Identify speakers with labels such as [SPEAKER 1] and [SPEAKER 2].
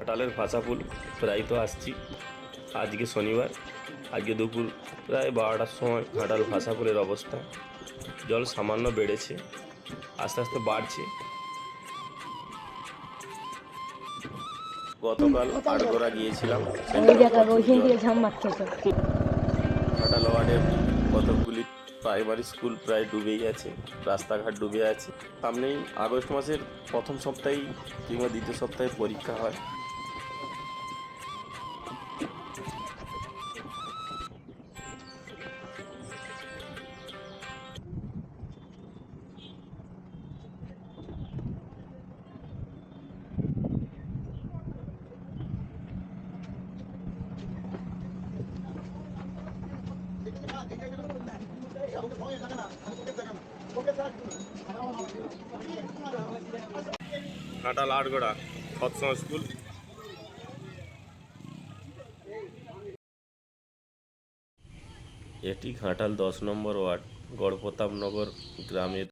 [SPEAKER 1] ঘাটালের ভাষাপুল প্রায় তো আসছি। আজকে শনিবার, আজকে দুপুর প্রায় 12টার সময় ঘাটাল ভাষাপুলের অবস্থা, জল সামান্য বেড়েছে, আস্তে আস্তে বাড়ছে। গতকাল আড়গোড়া গিয়েছিলাম, ঘাটাল ওয়ার্ডের কতকগুলি প্রাইমারি স্কুল প্রায় ডুবেই গেছে, রাস্তাঘাট ডুবে আছে। সামনেই আগস্ট মাসের প্রথম সপ্তাহেই কিংবা দ্বিতীয় সপ্তাহে পরীক্ষা হয়। ঘাটাল আড়গোড়া সৎসঙ্গ স্কুল। এটি ঘাটাল 10 নম্বর ওয়ার্ড গড়প্রতাপনগর গ্রামের